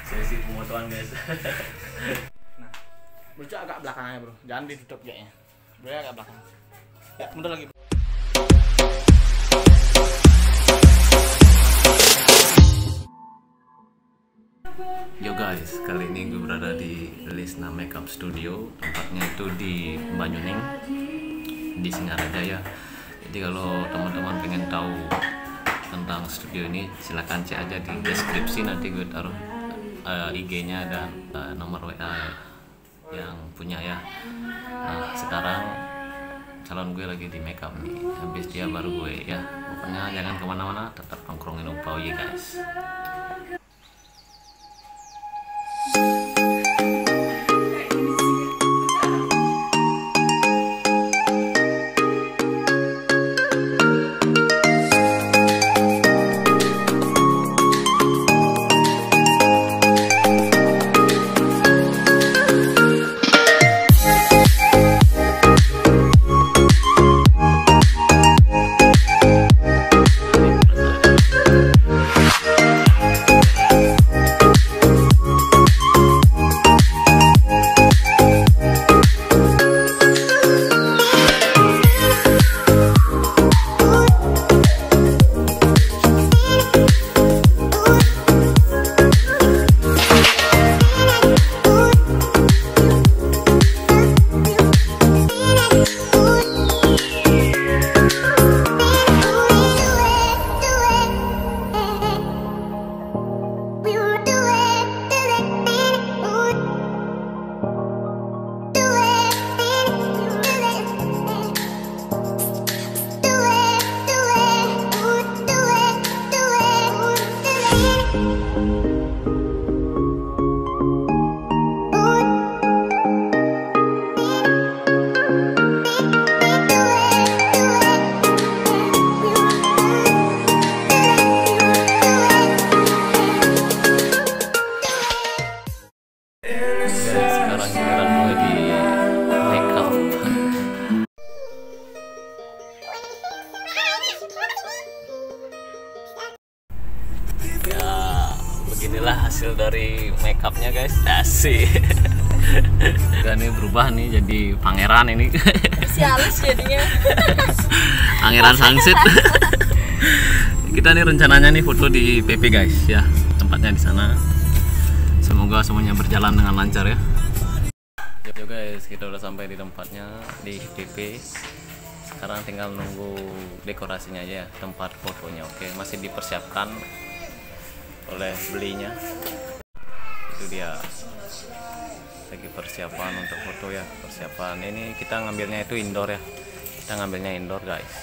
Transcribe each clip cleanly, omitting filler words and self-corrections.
Sesi pemotongan guys. Nah, bro, agak belakang aja bro, jangan ditutup kayaknya. Bro, agak belakang. Ya, mundur lagi. Yo guys, kali ini gue berada di Lisna Makeup Studio. Tempatnya itu di Banyuning, di Singaraja. Jadi kalau teman-teman pengen tahu tentang studio ini, silahkan cek aja di deskripsi. Nanti gue taruh IG-nya dan nomor WA yang punya ya. Nah, sekarang calon gue lagi di makeup nih. Habis dia baru gue ya. Pokoknya jangan kemana-mana, tetap nongkrongin Upau ya guys. Sekarang giliran gue di makeup. Ya, beginilah hasil dari makeupnya guys. Asik. Udah nih berubah nih jadi pangeran ini. Sialis jadinya. Pangeran Sangsit. Kita nih rencananya nih foto di PP guys ya. Tempatnya di sana. Semoga semuanya berjalan dengan lancar ya. Yo guys, kita udah sampai di tempatnya di PP. Sekarang tinggal nunggu dekorasinya aja ya, tempat fotonya. Oke, masih dipersiapkan oleh belinya. Itu dia lagi persiapan untuk foto ya. Persiapan ini kita ngambilnya itu indoor ya. Kita ngambilnya indoor guys.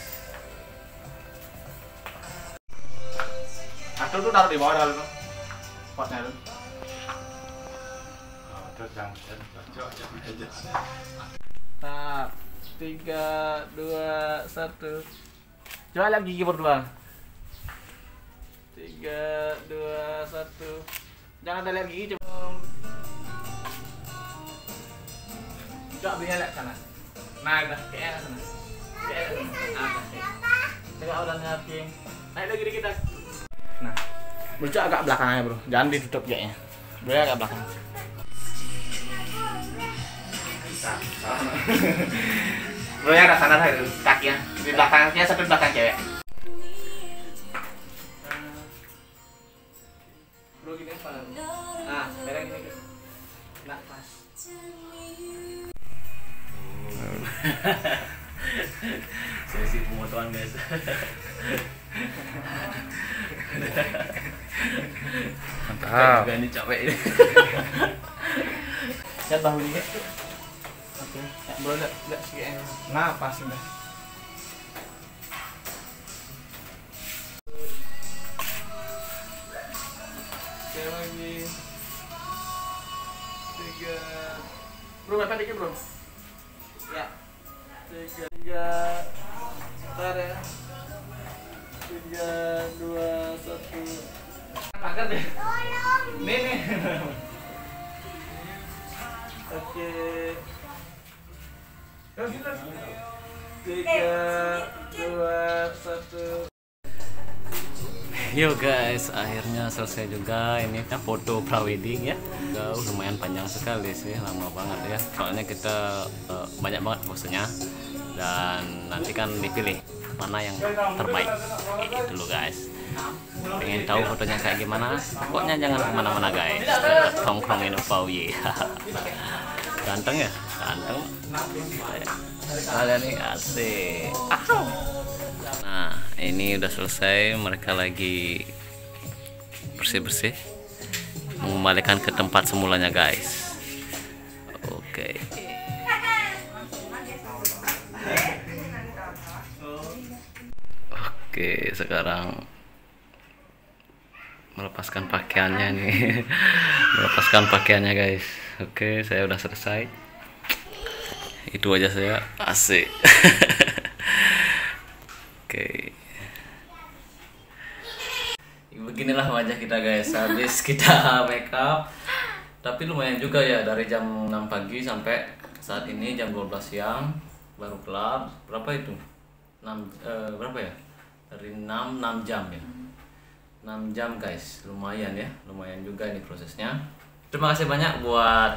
Atau tuh taruh di bawah dulu. Spotnya tuh. Nah, 3, 2, 1. Coba lihat gigi berdua. 3, 2, 1. Jangan ada lihat gigi, coba. Coba belinya lihat sana. Nah, udah kayak sana. Kayak sana. Coba udah ngapin. Naik lagi dikit kita. Nah, bro, agak belakang aja bro. Jangan ditutup kayaknya. Bro, agak belakang. Bro, ya ada sana itu kakinya di belakangnya, satu belakang cewek. Bro, gini apa? Ah, berang gini. Nah, pas. Sesi pemotongan guys. Mantap. Juga ini capek ini. Lihat bahu dikit. Oke, ya, bro, lihat sikitnya. Nah, pas udah. Oke, lagi. 3. Bro, mepet dikit bro. Ya. 3. Bentar ya. 3, 2, 1. Angkat deh. Nih. Oke. 3, 2, 1. Yo guys, akhirnya selesai juga ini foto prawedding ya. Lumayan panjang sekali sih, lama banget ya. Soalnya kita banyak banget posenya dan nanti kan dipilih mana yang terbaik. Itu dulu guys. Pengen tahu fotonya kayak gimana? Pokoknya jangan kemana-mana guys. Tongkrongin Opa Uye. Ganteng ya? Ganteng. Kalian nih asik. Nah, ini udah selesai. Mereka lagi bersih-bersih, mengembalikan ke tempat semulanya guys. Oke. Oke, sekarang melepaskan pakaiannya nih. Melepaskan pakaiannya guys. Oke, saya udah selesai. Itu aja saya. Asik. Oke. Beginilah wajah kita guys habis kita make up. Tapi lumayan juga ya, dari jam 6 pagi sampai saat ini jam 12 siang baru kelar. Berapa itu? 6 berapa ya? Dari 6 jam ya. 6 jam guys, lumayan ya, lumayan juga ini prosesnya. Terima kasih banyak buat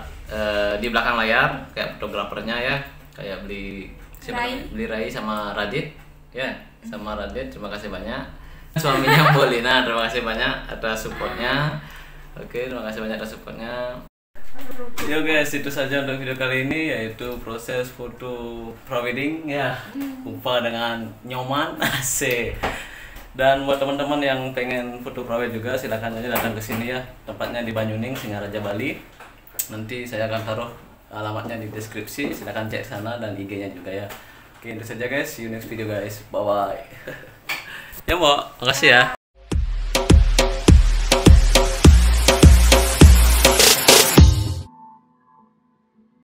di belakang layar kayak fotografernya ya, kayak beli Rai sama Radit ya, sama Radit. Terima kasih banyak. Suaminya Mbak Lina, terima kasih banyak atas supportnya. Oke, terima kasih banyak atas supportnya. Yo guys, itu saja untuk video kali ini, yaitu proses foto prawedding ya, Upa dengan Nyoman. Asik. Dan buat teman-teman yang pengen foto prawed juga, silakan aja datang ke sini ya. Tempatnya di Banyuning, Singaraja, Bali. Nanti saya akan taruh alamatnya di deskripsi, silakan cek sana dan IG-nya juga ya. Oke, itu saja guys. See you next video guys. Bye bye. Ya, Mbak. Makasih ya.